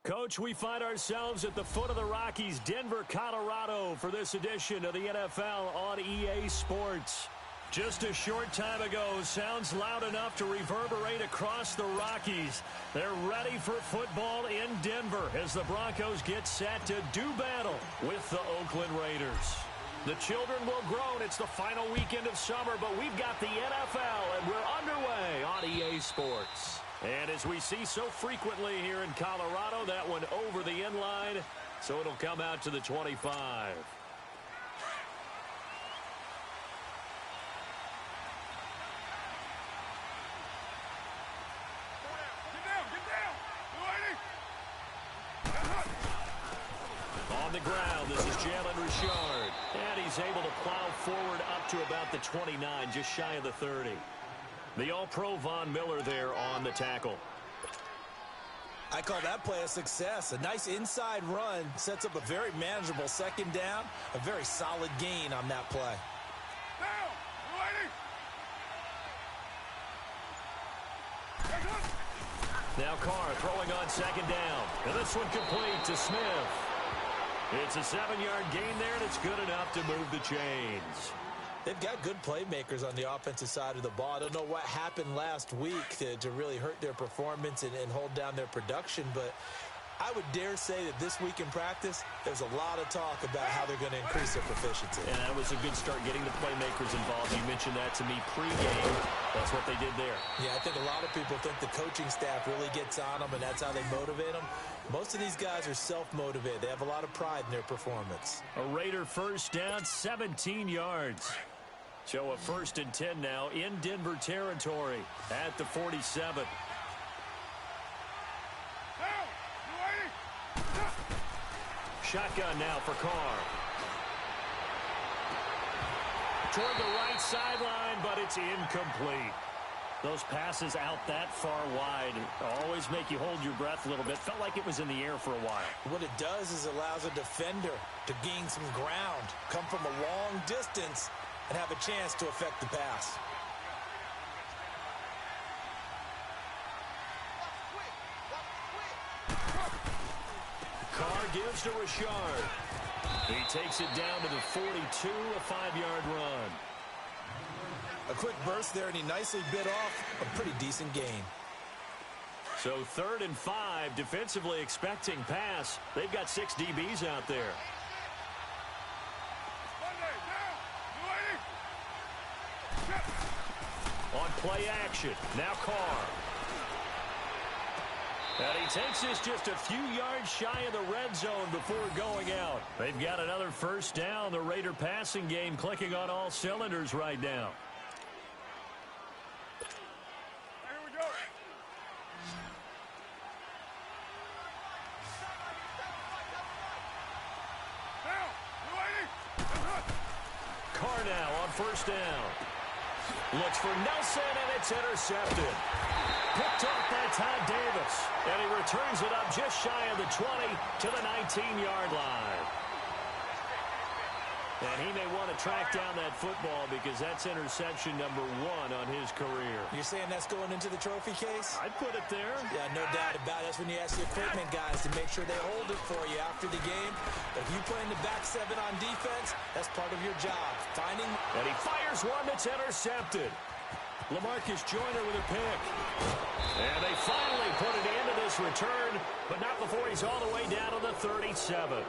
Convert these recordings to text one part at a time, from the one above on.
Coach, we find ourselves at the foot of the Rockies, Denver, Colorado, for this edition of the NFL on EA Sports. Just a short time ago, sounds loud enough to reverberate across the Rockies. They're ready for football in Denver as the Broncos get set to do battle with the Oakland Raiders. The children will groan. It's the final weekend of summer, but we've got the NFL, and we're underway on EA Sports. And as we see so frequently here in Colorado, that one over the end line, so it'll come out to the 25. On the ground, this is Jalen Richard. And he's able to plow forward up to about the 29, just shy of the 30. The All-Pro Von Miller there on the tackle. I call that play a success. A nice inside run sets up a very manageable second down. A very solid gain on that play. Now Carr throwing on second down. And this one complete to Smith. It's a 7-yard gain there, and it's good enough to move the chains. They've got good playmakers on the offensive side of the ball. I don't know what happened last week to really hurt their performance and hold down their production, but I would dare say that this week in practice, there's a lot of talk about how they're going to increase their proficiency. And that was a good start, getting the playmakers involved. You mentioned that to me pregame. That's what they did there. Yeah, I think a lot of people think the coaching staff really gets on them, and that's how they motivate them. Most of these guys are self-motivated. They have a lot of pride in their performance. A Raider first down, 17 yards. So a 1st and 10 now in Denver territory at the 47. Shotgun now for Carr. Toward the right sideline, but it's incomplete. Those passes out that far wide always make you hold your breath a little bit. Felt like it was in the air for a while. What it does is allows a defender to gain some ground, come from a long distance, and have a chance to affect the pass. Carr gives to Richard. He takes it down to the 42, a 5-yard run. A quick burst there, and he nicely bit off a pretty decent gain. So 3rd and 5, defensively expecting pass. They've got 6 DBs out there. On play action, now Carr. And he takes this just a few yards shy of the red zone before going out. They've got another first down. The Raider passing game clicking on all cylinders right now. Here we go. Carr now on first down. Looks for Nelson, and it's intercepted. Picked off by Todd Davis. And he returns it up just shy of the 20 to the 19-yard line. And he may want to track down that football because that's interception number 1 on his career. You're saying that's going into the trophy case? I'd put it there. Yeah, no doubt about it. That's when you ask the equipment guys to make sure they hold it for you after the game. But if you play in the back 7 on defense, that's part of your job. Finding. And he fires one that's intercepted. LaMarcus Joyner with a pick. And they finally put it into this return, but not before he's all the way down to the 37.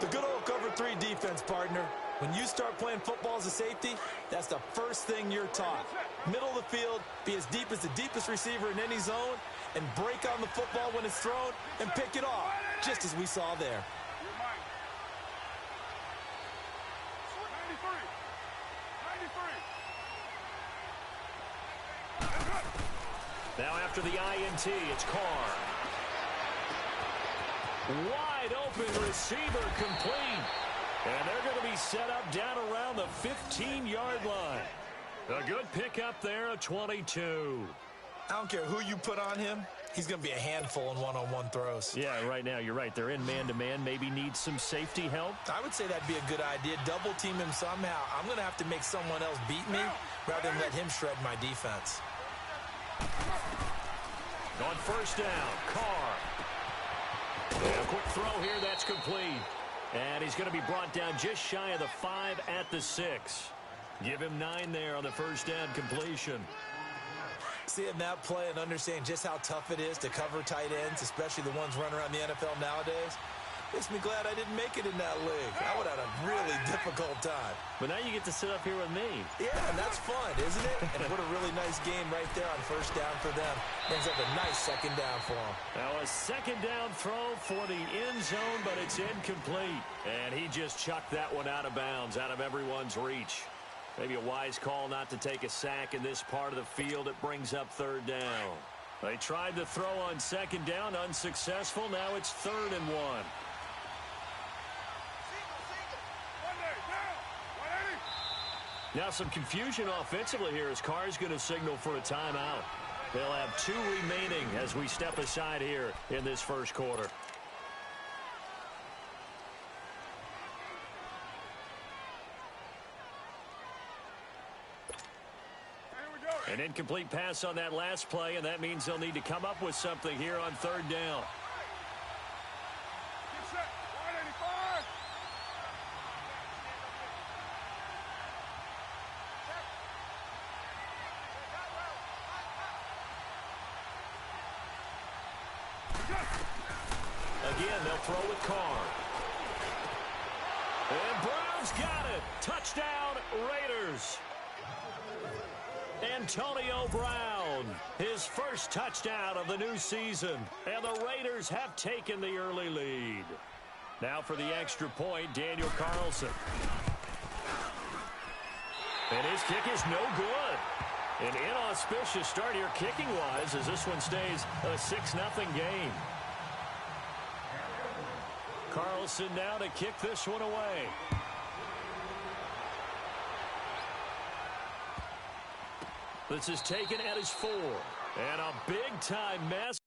The good old cover 3 defense, partner. When you start playing football as a safety, that's the first thing you're taught. Middle of the field, be as deep as the deepest receiver in any zone, and break on the football when it's thrown and pick it off, just as we saw there. Now after the INT, it's Carr. Wide open receiver complete. And they're going to be set up down around the 15-yard line. A good pickup there, a 22. I don't care who you put on him. He's going to be a handful in one-on-one throws. Yeah, right now, you're right. They're in man-to-man. Maybe need some safety help. I would say that'd be a good idea. Double team him somehow. I'm going to have to make someone else beat me rather than let him shred my defense. On first down, Carr. And a quick throw here, that's complete. And he's going to be brought down just shy of the 5 at the 6. Give him 9 there on the first down completion. Seeing that play and understanding just how tough it is to cover tight ends, especially the ones running around the NFL nowadays, makes me glad I didn't make it in that league. I would have had a really difficult time. But now you get to sit up here with me. Yeah, and that's fun, isn't it? And what a really nice game right there on first down for them. Brings up a nice second down for them. Now a second down throw for the end zone, but it's incomplete. And he just chucked that one out of bounds, out of everyone's reach. Maybe a wise call not to take a sack in this part of the field. It brings up third down. They tried to throw on second down, unsuccessful. Now it's 3rd and 1. Now some confusion offensively here as Carr's going to signal for a timeout. They'll have 2 remaining as we step aside here in this first quarter. An incomplete pass on that last play, and that means they'll need to come up with something here on 3rd down. Get set. 185. Again, they'll throw with Carr. And Brown's got it. Touchdown, Raiders. Antonio Brown, his first touchdown of the new season. And the Raiders have taken the early lead. Now for the extra point, Daniel Carlson. And his kick is no good. An inauspicious start here kicking-wise as this one stays a 6-0 game. Carlson now to kick this one away. This is taken at his 4. And a big-time mess.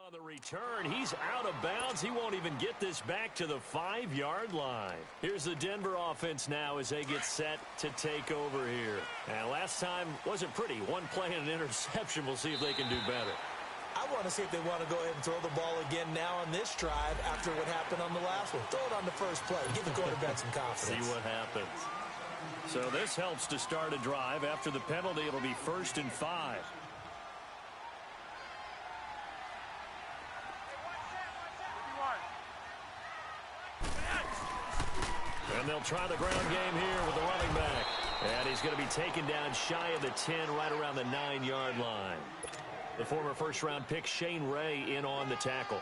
On the return, he's out of bounds. He won't even get this back to the 5-yard line. Here's the Denver offense now as they get set to take over here. And last time wasn't pretty. One play and an interception. We'll see if they can do better. I want to see if they want to go ahead and throw the ball again now on this drive after what happened on the last one. Throw it on the first play. Give the quarterback some confidence. See what happens. So this helps to start a drive. After the penalty, it'll be 1st and 5. And they'll try the ground game here with the running back. And he's going to be taken down shy of the 10, right around the 9-yard line. The former first-round pick, Shane Ray, in on the tackle.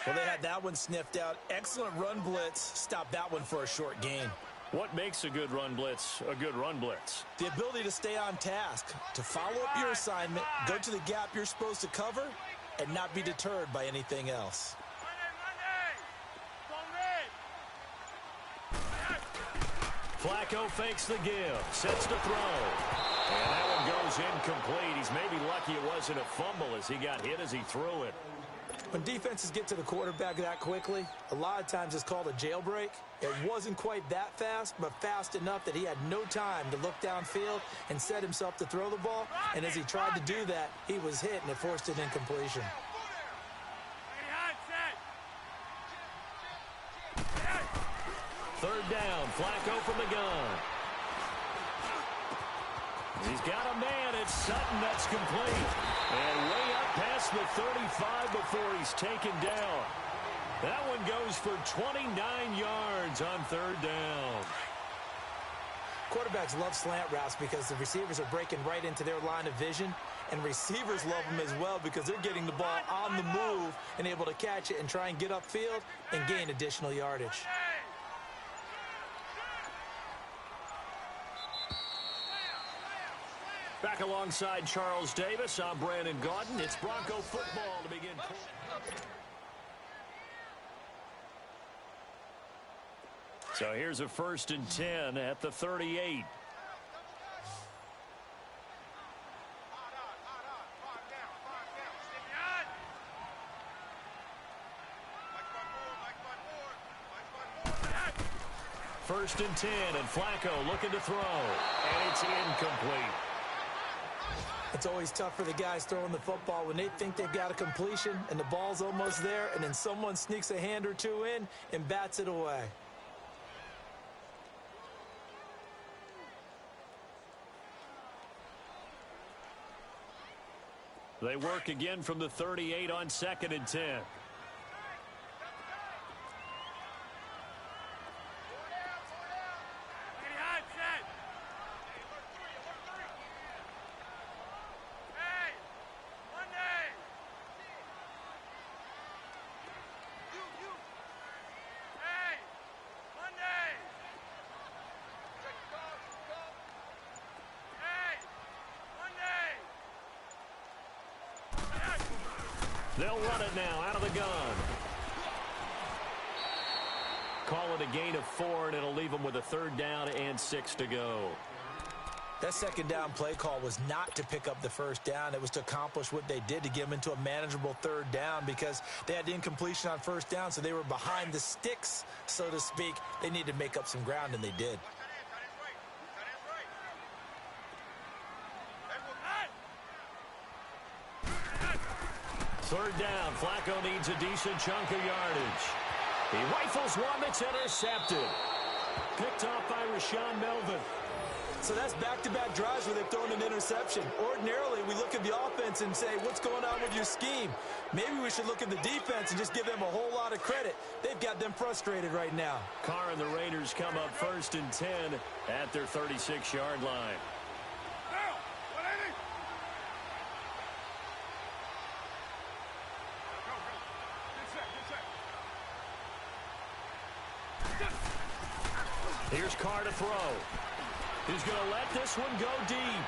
Well, they had that one sniffed out. Excellent run blitz. Stopped that one for a short gain. What makes a good run blitz a good run blitz? The ability to stay on task, to follow up your assignment, go to the gap you're supposed to cover, and not be deterred by anything else. Flacco fakes the give, sets to throw. And that one goes incomplete. He's maybe lucky it wasn't a fumble as he got hit as he threw it. When defenses get to the quarterback that quickly, a lot of times it's called a jailbreak. It wasn't quite that fast, but fast enough that he had no time to look downfield and set himself to throw the ball. And as he tried to do that, he was hit, and it forced an incompletion. Third down, Flacco from the gun. He's got a man. It's Sutton that's complete. And way up past the 35 before he's taken down. That one goes for 29 yards on third down. Quarterbacks love slant routes because the receivers are breaking right into their line of vision. And receivers love them as well because they're getting the ball on the move and able to catch it and try and get upfield and gain additional yardage. Back alongside Charles Davis, I'm Brandon Gaudin. It's Bronco football to begin. So here's a 1st and 10 at the 38. First and 10, and Flacco looking to throw, and it's incomplete. It's always tough for the guys throwing the football when they think they've got a completion and the ball's almost there, and then someone sneaks a hand or two in and bats it away. They work again from the 38 on 2nd and 10. They'll run it now out of the gun. Call it a gain of 4, and it'll leave them with a 3rd down and 6 to go. That 2nd down play call was not to pick up the 1st down. It was to accomplish what they did to get them into a manageable 3rd down because they had the incompletion on 1st down, so they were behind the sticks, so to speak. They needed to make up some ground, and they did. Third down, Flacco needs a decent chunk of yardage. He rifles one that's intercepted. Picked off by Rashaan Melvin. So that's back-to-back drives where they've thrown an interception. Ordinarily, we look at the offense and say, what's going on with your scheme? Maybe we should look at the defense and just give them a whole lot of credit. They've got them frustrated right now. Carr and the Raiders come up 1st and 10 at their 36-yard line. Here's Carr to throw. He's going to let this one go deep.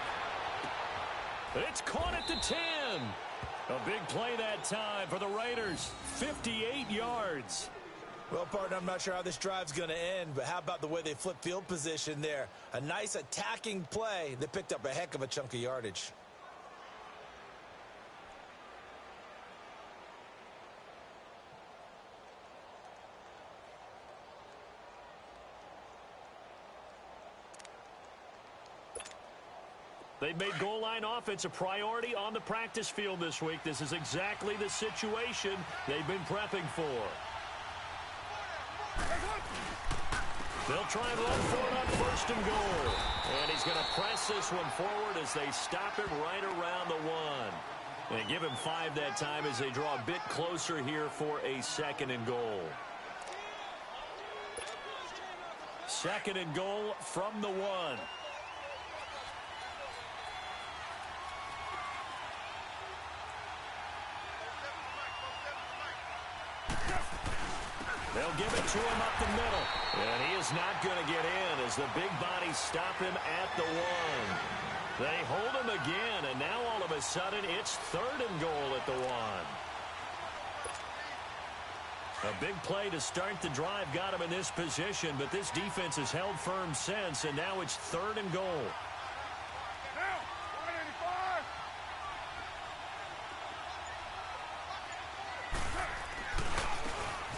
It's caught at the 10. A big play that time for the Raiders. 58 yards. Well, partner, I'm not sure how this drive's going to end, but how about the way they flip field position there? A nice attacking play that picked up a heck of a chunk of yardage. They've made goal line offense a priority on the practice field this week. This is exactly the situation they've been prepping for. They'll try and run for it on 1st and goal. And he's going to press this one forward as they stop him right around the 1. And give him 5 that time as they draw a bit closer here for a 2nd and goal. 2nd and goal from the 1. They'll give it to him up the middle. And he is not going to get in as the big bodies stop him at the 1. They hold him again, and now all of a sudden it's 3rd and goal at the 1. A big play to start the drive got him in this position, but this defense has held firm since, and now it's 3rd and goal.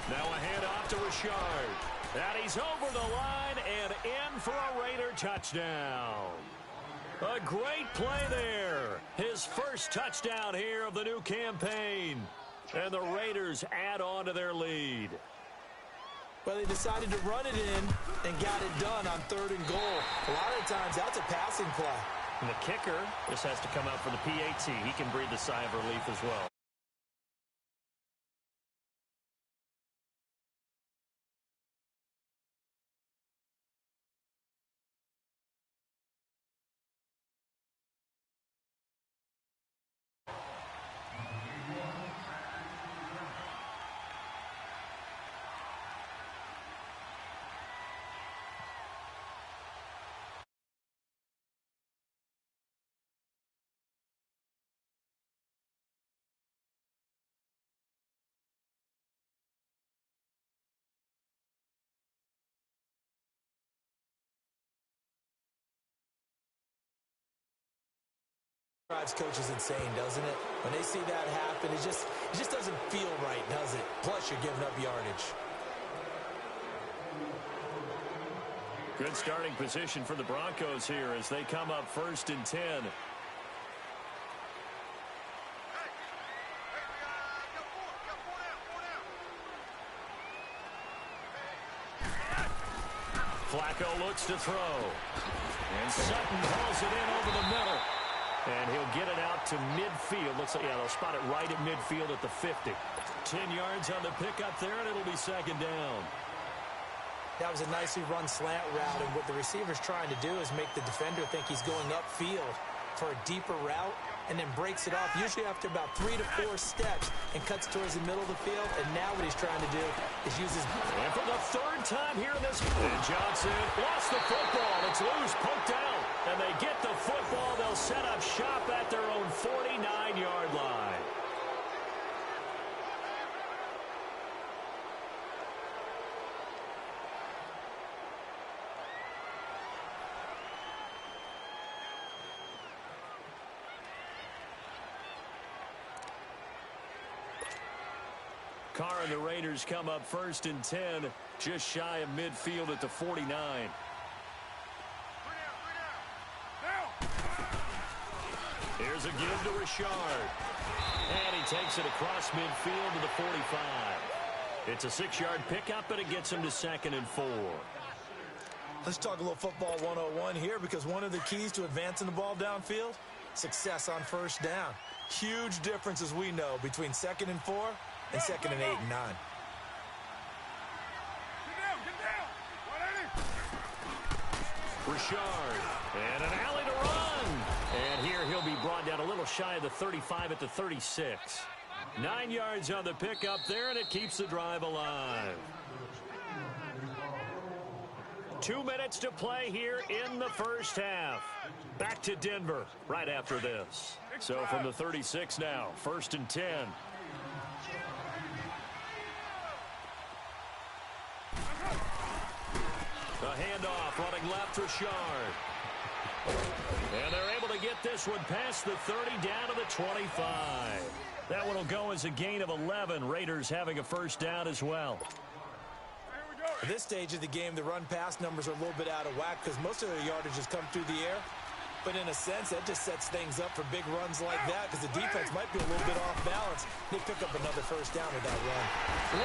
Now a handoff to Richard. And he's over the line and in for a Raider touchdown. A great play there. His first touchdown here of the new campaign. And the Raiders add on to their lead. Well, they decided to run it in and got it done on 3rd and goal. A lot of times that's a passing play. And the kicker just has to come out for the PAT. He can breathe a sigh of relief as well. Drives coaches insane, doesn't it? When they see that happen, it just doesn't feel right, does it? Plus, you're giving up yardage. Good starting position for the Broncos here as they come up 1st and 10. Flacco looks to throw. And Sutton hauls it in over the middle. And he'll get it out to midfield. Looks like, yeah, they'll spot it right at midfield at the 50. 10 yards on the pickup there, and it'll be 2nd down. That was a nicely run slant route, and what the receiver's trying to do is make the defender think he's going upfield for a deeper route, and then breaks it off, usually after about 3 to 4 steps, and cuts towards the middle of the field. And now what he's trying to do is use his... And for the 3rd time here in this... And Johnson lost the football. It's loose, poked out. And they get the football. They'll set up shop at their own 49-yard line. Carr and the Raiders come up 1st and 10, just shy of midfield at the 49. Here's a give to Richard. And he takes it across midfield to the 45. It's a 6-yard pickup, but it gets him to 2nd and 4. Let's talk a little football 101 here, because one of the keys to advancing the ball downfield, success on 1st down. Huge difference, as we know, between 2nd and 4 and 2nd and 8 and 9. Richard, and an alley to run. And here he'll be brought down a little shy of the 35 at the 36. 9 yards on the pickup there, and it keeps the drive alive. 2 minutes to play here in the 1st half. Back to Denver right after this. So from the 36 now, 1st and 10. The handoff running left, Richard. And they're able to get this one past the 30 down to the 25. That one will go as a gain of 11. Raiders having a 1st down as well. At this stage of the game, the run-pass numbers are a little bit out of whack because most of their yardage has come through the air. But in a sense, that just sets things up for big runs like that because the defense might be a little bit off balance. They pick up another 1st down with that run.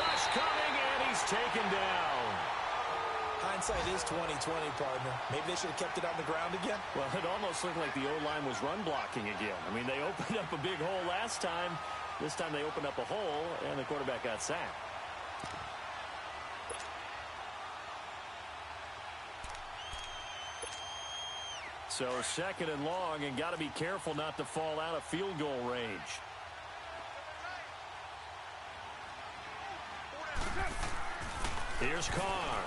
Rush coming, and he's taken down. Hindsight is 20/20, partner. Maybe they should have kept it on the ground again. Well, it almost looked like the O-line was run blocking again. I mean, they opened up a big hole last time. This time they opened up a hole, and the quarterback got sacked. So 2nd and long, and got to be careful not to fall out of field goal range. Here's Carr.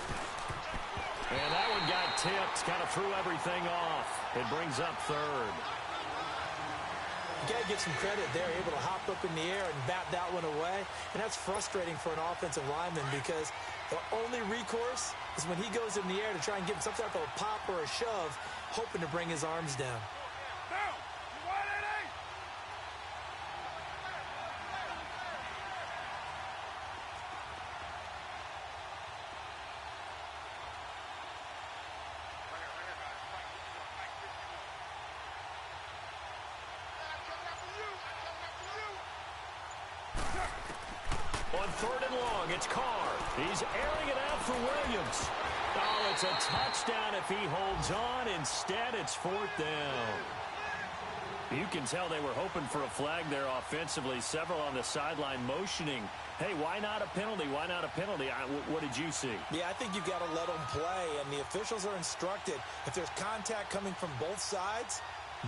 And that one got tipped. Kind of threw everything off. It brings up third. You got to give some credit there, able to hop up in the air and bat that one away. And that's frustrating for an offensive lineman because the only recourse is when he goes in the air to try and get some type of a pop or a shove, hoping to bring his arms down. On third and long, it's Carr. He's airing it out for Williams. Oh, it's a touchdown if he holds on. Instead, it's fourth down. You can tell they were hoping for a flag there offensively. Several on the sideline motioning. Hey, why not a penalty? Why not a penalty? What did you see? Yeah, I think you've got to let them play, and the officials are instructed. If there's contact coming from both sides,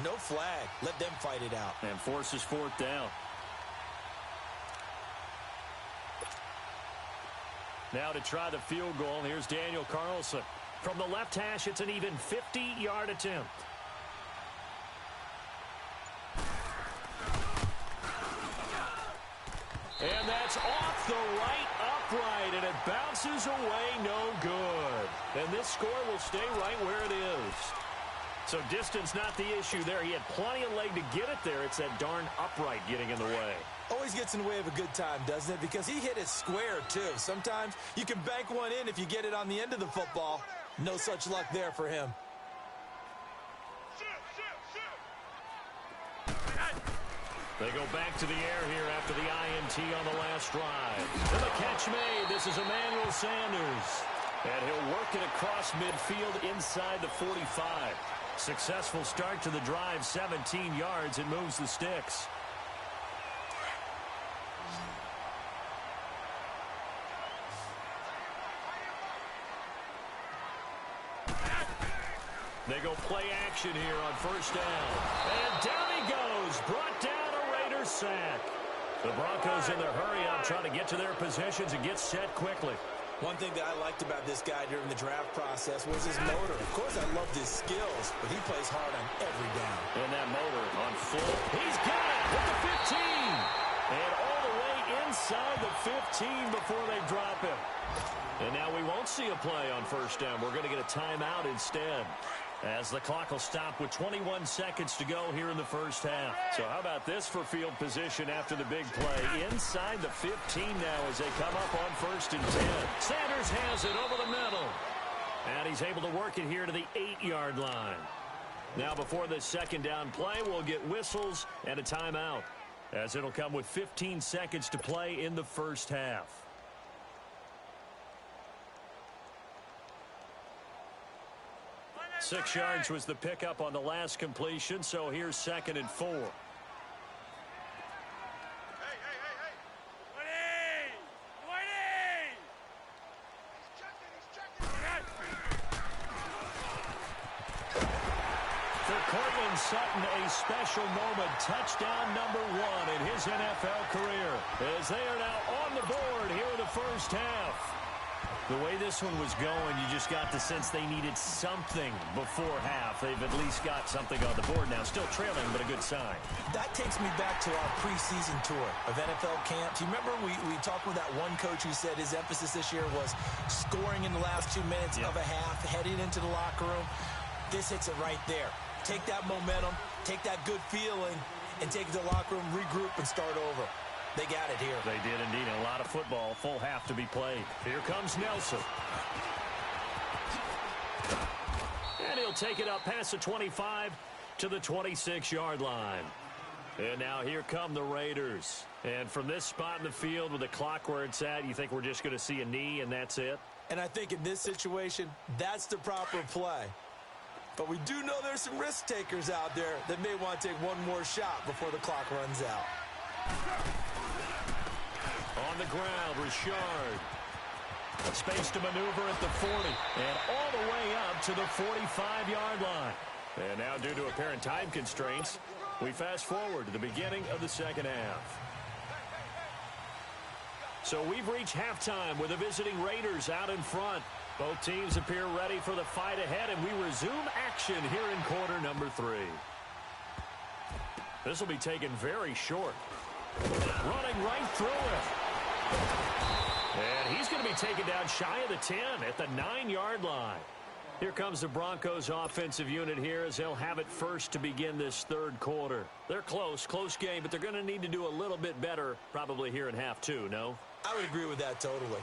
no flag. Let them fight it out. And forces fourth down. Now to try the field goal, here's Daniel Carlson. From the left hash, it's an even 50-yard attempt. And that's off the right upright, and it bounces away no good. And this score will stay right where it is. So distance not the issue there. He had plenty of leg to get it there. It's that darn upright getting in the way. Always gets in the way of a good time, doesn't it? Because he hit it square, too. Sometimes you can bank one in if you get it on the end of the football. No such luck there for him. They go back to the air here after the INT on the last drive. And the catch made. This is Emmanuel Sanders. And he'll work it across midfield inside the 45. Successful start to the drive, 17 yards. It moves the sticks. They go play action here on first down. And down he goes. Brought down a Raiders sack. The Broncos in their hurry-up trying to get to their positions and get set quickly. One thing that I liked about this guy during the draft process was his motor. Of course, I loved his skills, but he plays hard on every down. And that motor on full. He's got it with the 15. And all the way inside the 15 before they drop him. And now we won't see a play on first down. We're going to get a timeout instead, as the clock will stop with 21 seconds to go here in the first half. So how about this for field position after the big play? Inside the 15 now as they come up on first and 10. Sanders has it over the middle. And he's able to work it here to the 8-yard line. Now before this second down play, we'll get whistles and a timeout, as it'll come with 15 seconds to play in the first half. 6 yards was the pickup on the last completion, so here's 2nd and 4. Cortland Sutton, a special moment, touchdown number 1 in his NFL career, as they are now on the board here in the first half. The way this one was going, you just got the sense they needed something before half. They've at least got something on the board now. Still trailing, but a good sign. That takes me back to our preseason tour of NFL camps. You remember we talked with that one coach who said his emphasis this year was scoring in the last 2 minutes of a half, heading into the locker room. This hits it right there. Take that momentum, take that good feeling, and take it to the locker room, regroup, and start over. They got it here. They did indeed. A lot of football, full half to be played. Here comes Nelson. And he'll take it up past the 25 to the 26-yard line. And now here come the Raiders. And from this spot in the field with the clock where it's at, you think we're just going to see a knee and that's it? And I think in this situation, that's the proper play. But we do know there's some risk takers out there that may want to take one more shot before the clock runs out. On the ground, Richard. Space to maneuver at the 40. And all the way up to the 45-yard line. And now, due to apparent time constraints, we fast forward to the beginning of the second half. So we've reached halftime with the visiting Raiders out in front. Both teams appear ready for the fight ahead, and we resume action here in quarter number 3. This will be taken very short. Running right through it. And he's going to be taken down shy of the 10 at the 9-yard line. Here comes the Broncos offensive unit here as they'll have it first to begin this third quarter. They're close game, but they're going to need to do a little bit better probably here in half 2, no? I would agree with that totally.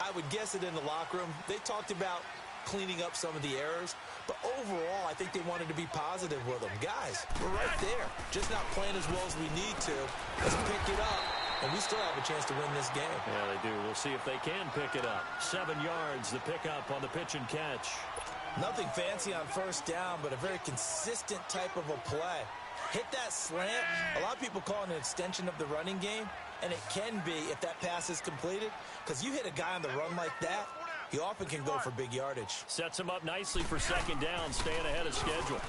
I would guess it in the locker room. They talked about cleaning up some of the errors, but overall, I think they wanted to be positive with them. Guys, we're right there. Just not playing as well as we need to. Let's pick it up, and we still have a chance to win this game. Yeah, they do. We'll see if they can pick it up. 7 yards, the pickup on the pitch and catch. Nothing fancy on first down, but a very consistent type of a play. Hit that slant. A lot of people call it an extension of the running game, and it can be if that pass is completed, because you hit a guy on the run like that, he often can go for big yardage. Sets him up nicely for second down, staying ahead of schedule.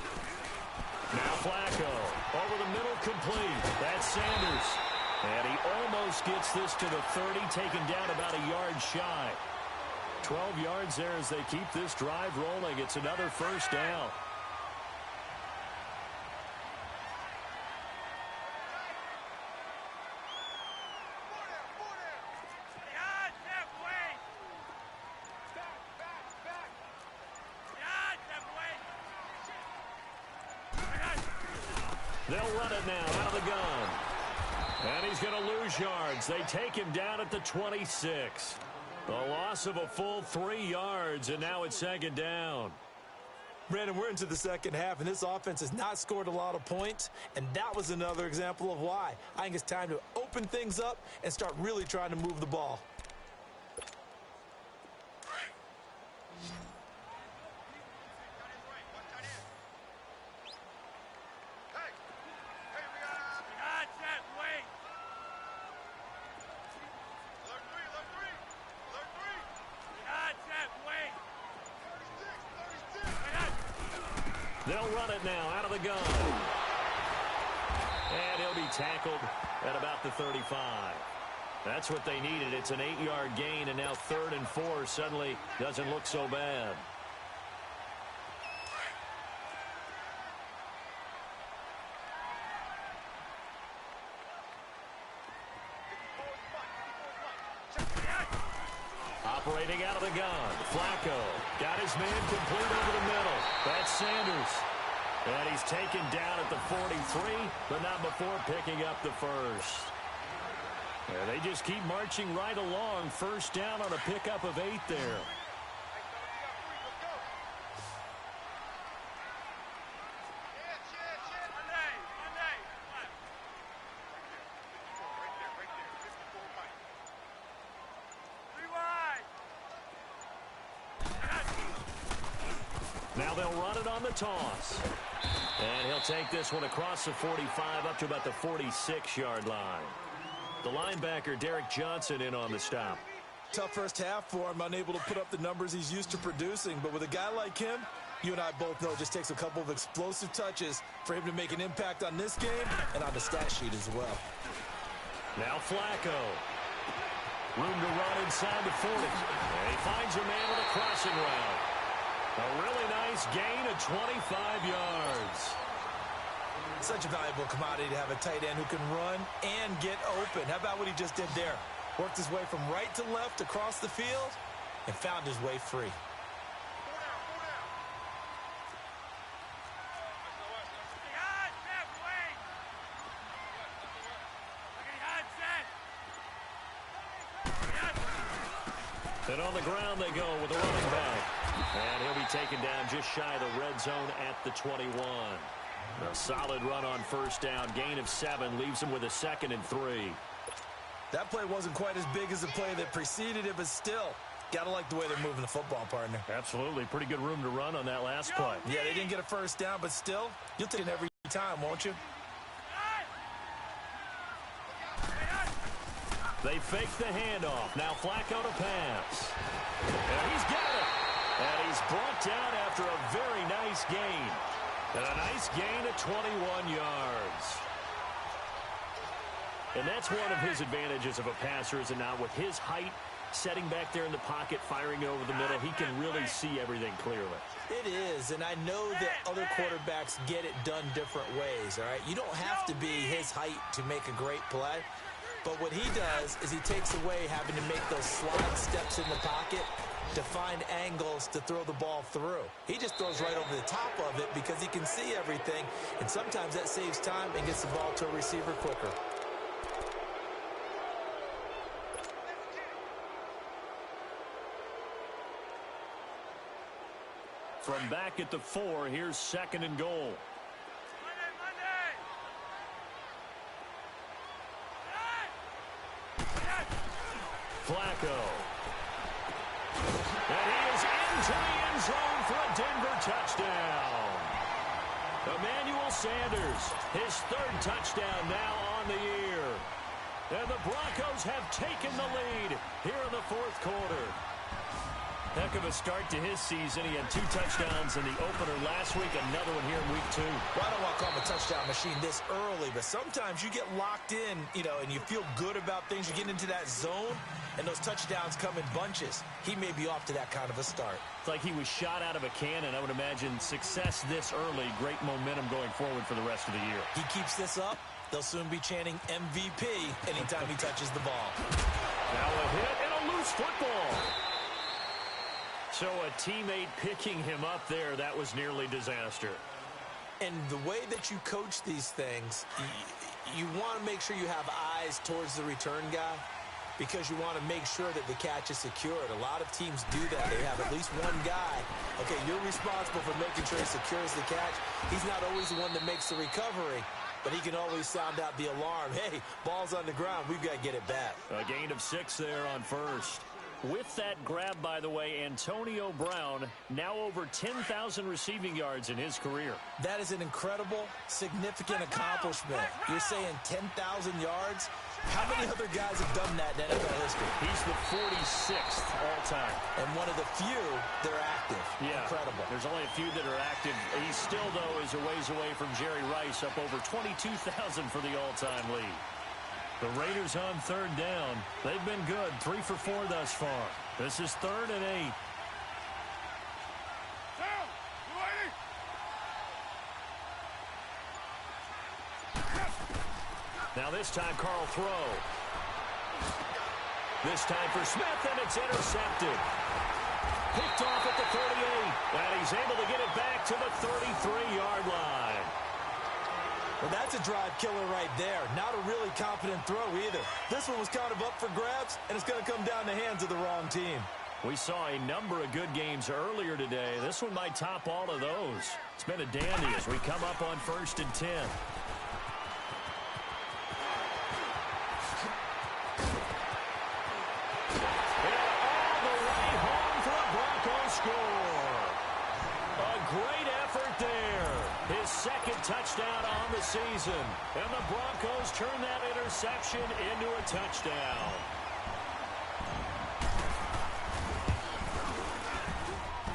Now Flacco, over the middle, complete. That's Sanders. And he almost gets this to the 30, taken down about a yard shy. 12 yards there as they keep this drive rolling. It's another first down. They'll run it now out of the gun. And he's going to lose yards. They take him down at the 26. The loss of a full 3 yards, and now it's second down. Brandon, we're into the second half, and this offense has not scored a lot of points, and that was another example of why. I think it's time to open things up and start really trying to move the ball. They'll run it now out of the gun. And he'll be tackled at about the 35. That's what they needed. It's an 8-yard gain, and now 3rd and 4 suddenly doesn't look so bad. Operating out of the gun. Flacco got his man complete over the middle. That's Sanders. And he's taken down at the 43, but not before picking up the first. And they just keep marching right along. First down on a pickup of 8 there. Now they'll run it on the toss. And he'll take this one across the 45 up to about the 46-yard line. The linebacker, Derek Johnson, in on the stop. Tough first half for him, unable to put up the numbers he's used to producing. But with a guy like him, you and I both know it just takes a couple of explosive touches for him to make an impact on this game and on the stat sheet as well. Now Flacco. Room to run inside the 40. And he finds a man with a crossing route. A really nice gain of 25 yards. Such a valuable commodity to have a tight end who can run and get open. How about what he just did there? Worked his way from right to left across the field and found his way free. And on the ground they go with the running back. And he'll be taken down just shy of the red zone at the 21. A solid run on first down. Gain of 7 leaves him with a 2nd and 3. That play wasn't quite as big as the play that preceded it, but still, got to like the way they're moving the football, partner. Absolutely. Pretty good room to run on that last play. Yeah, they didn't get a first down, but still, you'll take it every time, won't you? They fake the handoff. Now Flacco to pass. And he's got it. And he's brought down after a very nice gain. And a nice gain of 21 yards. And that's one of his advantages of a passer, is it not? With his height, setting back there in the pocket, firing over the middle, he can really see everything clearly. It is, and I know that other quarterbacks get it done different ways, all right? You don't have to be his height to make a great play, but what he does is he takes away having to make those slide steps in the pocket to find angles to throw the ball through. He just throws right over the top of it because he can see everything, and sometimes that saves time and gets the ball to a receiver quicker. From back at the 4, here's 2nd and goal. Flacco. And he is into the end zone for a Denver touchdown. Emmanuel Sanders, his 3rd touchdown now on the year. And the Broncos have taken the lead here in the 4th quarter. Heck of a start to his season. He had 2 touchdowns in the opener last week, another one here in week 2. Well, I don't want to call him a touchdown machine this early, but sometimes you get locked in, and you feel good about things. You get into that zone, and those touchdowns come in bunches. He may be off to that kind of a start. It's like he was shot out of a cannon. I would imagine success this early, great momentum going forward for the rest of the year. He keeps this up, they'll soon be chanting MVP anytime he touches the ball. Now a hit and a loose football. So a teammate picking him up there, that was nearly disaster. And the way that you coach these things, you want to make sure you have eyes towards the return guy because you want to make sure that the catch is secured. A lot of teams do that. They have at least one guy. Okay, you're responsible for making sure he secures the catch. He's not always the one that makes the recovery, but he can always sound out the alarm. Hey, ball's on the ground. We've got to get it back. A gain of 6 there on 1st. With that grab, by the way, Antonio Brown now over 10,000 receiving yards in his career. That is an incredible, significant accomplishment. You're saying 10,000 yards? How many other guys have done that in NFL history? He's the 46th all-time. And one of the few that are active. Yeah, incredible. There's only a few that are active. He still, though, is a ways away from Jerry Rice, up over 22,000 for the all-time lead. The Raiders on 3rd down. They've been good, 3 for 4 thus far. This is 3rd and 8. Now this time, Carl throw. This time for Smith, and it's intercepted. Picked off at the 38, and he's able to get it back to the 33-yard line. Well, that's a drive killer right there. Not a really confident throw either. This one was kind of up for grabs, and it's going to come down the hands of the wrong team. We saw a number of good games earlier today. This one might top all of those. It's been a dandy as we come up on 1st and 10. And all the way home for a Broncos score. A great effort there. His 2nd touchdown on the season. And the Broncos turn that interception into a touchdown.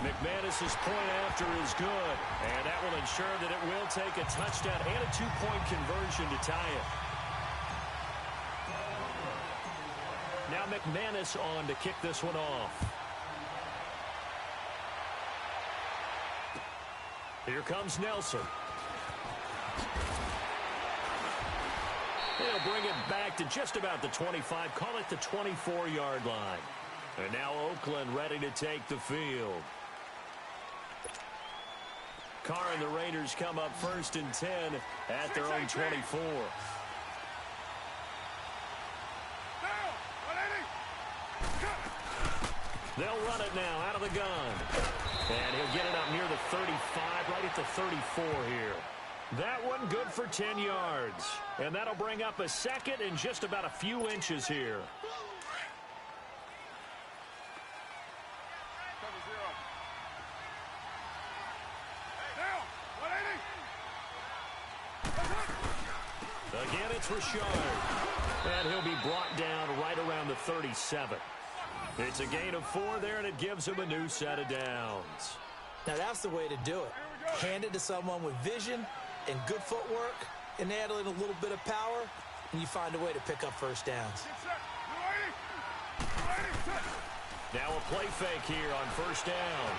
McManus's point after is good. And that will ensure that it will take a touchdown and a 2-point conversion to tie it. Now McManus on to kick this one off. Here comes Nelson. He'll bring it back to just about the 25. Call it the 24-yard line. And now Oakland ready to take the field. Carr and the Raiders come up 1st and 10 at their own 24. They'll run it now out of the gun. And he'll get it up near the 35, right at the 34 here. That one good for 10 yards. And that'll bring up a 2nd and just about a few inches here. Again, it's Richard. And he'll be brought down right around the 37. It's a gain of 4 there, and it gives him a new set of downs. Now, that's the way to do it. Hand it to someone with vision and good footwork, and add in a little bit of power. and you find a way to pick up first downs. Now a play fake here on first down.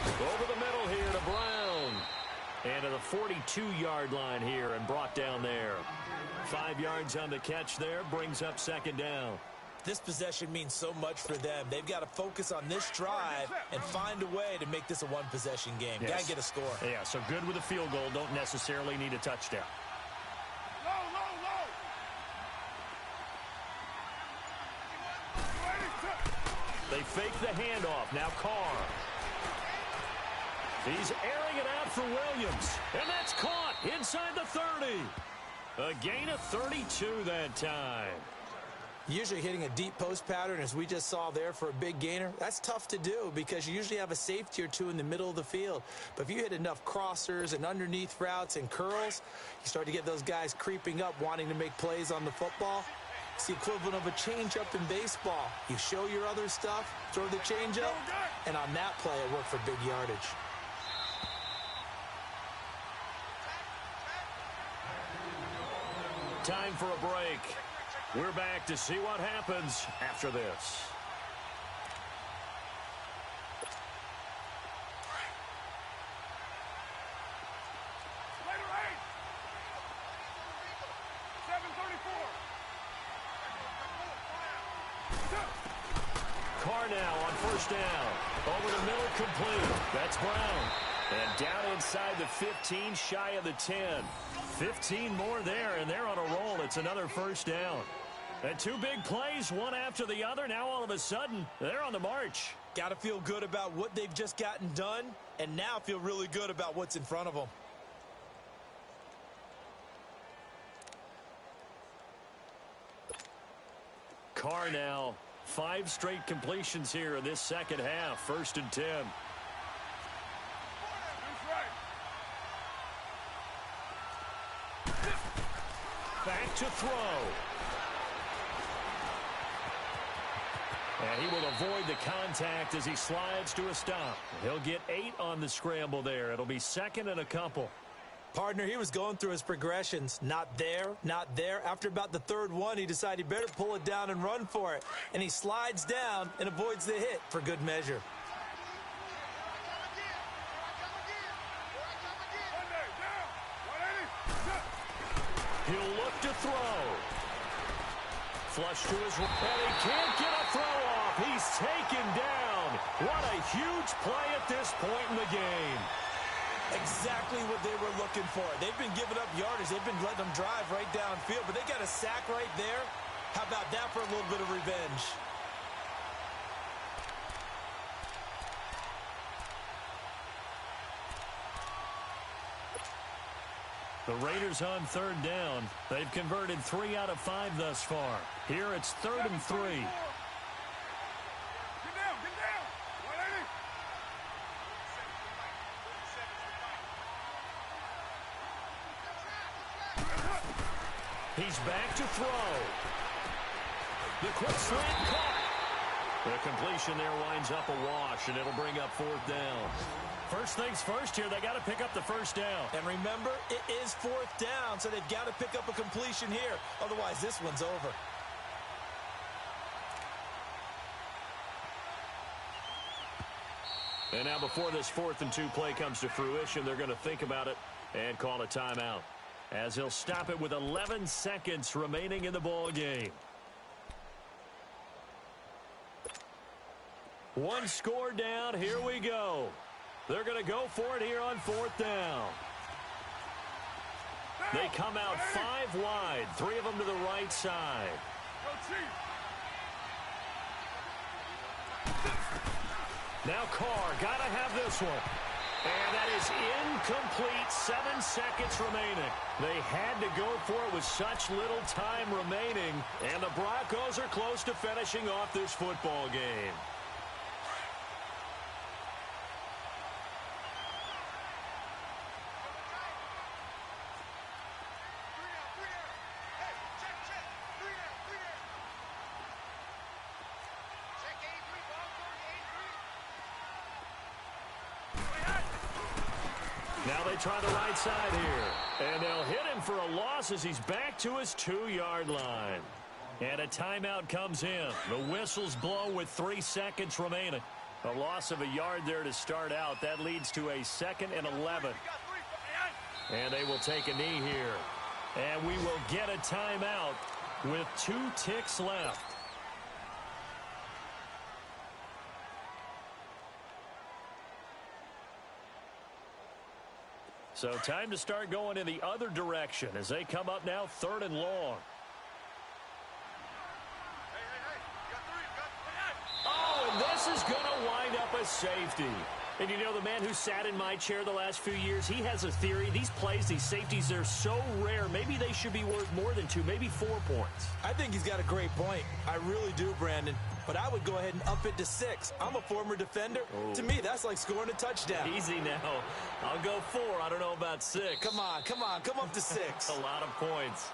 Over the middle here to Brown. And to the 42-yard line here and brought down there. 5 yards on the catch there, brings up second down. This possession means so much for them. They've got to focus on this drive and find a way to make this a one-possession game. Yes. Got to get a score. Yeah, so good with a field goal. Don't necessarily need a touchdown. They fake the handoff. Now Carr. He's airing it out for Williams. And that's caught inside the 30. A gain of 32 that time. Usually hitting a deep post pattern, as we just saw there for a big gainer, that's tough to do because you usually have a safety or two in the middle of the field. But if you hit enough crossers and underneath routes and curls, you start to get those guys creeping up wanting to make plays on the football. It's the equivalent of a changeup in baseball. You show your other stuff, throw the changeup, and on that play it worked for big yardage. Time for a break. We're back to see what happens after this. Carr now on first down. Over the middle, complete. That's Brown. And down inside the 15, shy of the 10. 15 more there, and they're on a roll. It's another first down. And two big plays, one after the other. Now all of a sudden, they're on the march. Got to feel good about what they've just gotten done, and now feel really good about what's in front of them. Carr now, 5 straight completions here in this second half. 1st and 10. Back to throw. And he will avoid the contact as he slides to a stop. He'll get 8 on the scramble there. It'll be 2nd and a couple. Partner, he was going through his progressions. Not there, not there. After about the 3rd one, he decided he better pull it down and run for it. And he slides down and avoids the hit for good measure. He'll look to throw. Flush to his right. And he can't get a throw off. He's taken down. What a huge play at this point in the game. Exactly what they were looking for. They've been giving up yardage. They've been letting them drive right downfield, but they got a sack right there. How about that for a little bit of revenge? The Raiders on 3rd down. They've converted 3 out of 5 thus far. Here it's 3rd and 3. He's back to throw. The quick slant caught. The completion there winds up a wash, and it'll bring up 4th down. First things first here, they got to pick up the first down. And remember, it is 4th down, so they've got to pick up a completion here. Otherwise, this one's over. And now before this 4th and 2 play comes to fruition, they're going to think about it and call a timeout, as he'll stop it with 11 seconds remaining in the ball game. One score down. Here we go. They're going to go for it here on 4th down. They come out 5 wide, 3 of them to the right side. Now Carr, got to have this one. And that is incomplete. 7 seconds remaining. They had to go for it with such little time remaining. And the Broncos are close to finishing off this football game. Now they try the right side here. And they'll hit him for a loss as he's back to his 2-yard line. And a timeout comes in. The whistle's blown with 3 seconds remaining. A loss of a yard there to start out. That leads to a 2nd and 11. And they will take a knee here. And we will get a timeout with 2 ticks left. So time to start going in the other direction as they come up now 3rd and long. Oh, and this is going to wind up a safety. And you know, the man who sat in my chair the last few years, he has a theory. These plays, these safeties, they're so rare. Maybe they should be worth more than 2, maybe 4 points. I think he's got a great point. I really do, Brandon. But I would go ahead and up it to 6. I'm a former defender. To me, that's like scoring a touchdown. Easy now. I'll go 4. I don't know about 6. Come on. Come up to 6. A lot of points.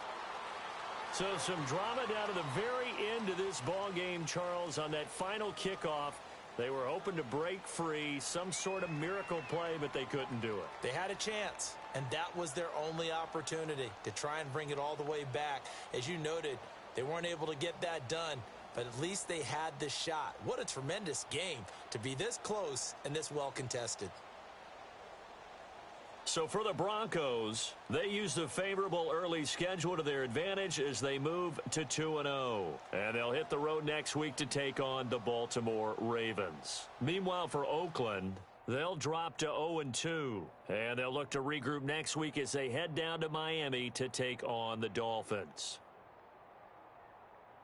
So some drama down to the very end of this ball game, Charles, on that final kickoff. They were hoping to break free, some sort of miracle play, but they couldn't do it. They had a chance, and that was their only opportunity to try and bring it all the way back. As you noted, they weren't able to get that done, but at least they had the shot. What a tremendous game to be this close and this well contested. So for the Broncos, they use the favorable early schedule to their advantage as they move to 2-0. And they'll hit the road next week to take on the Baltimore Ravens. Meanwhile, for Oakland, they'll drop to 0-2. And they'll look to regroup next week as they head down to Miami to take on the Dolphins.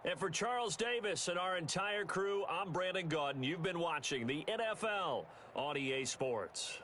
And for Charles Davis and our entire crew, I'm Brandon Gaudin. You've been watching the NFL on EA Sports.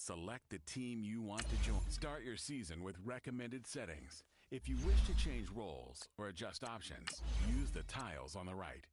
Select the team you want to join. Start your season with recommended settings. If you wish to change roles or adjust options, use the tiles on the right.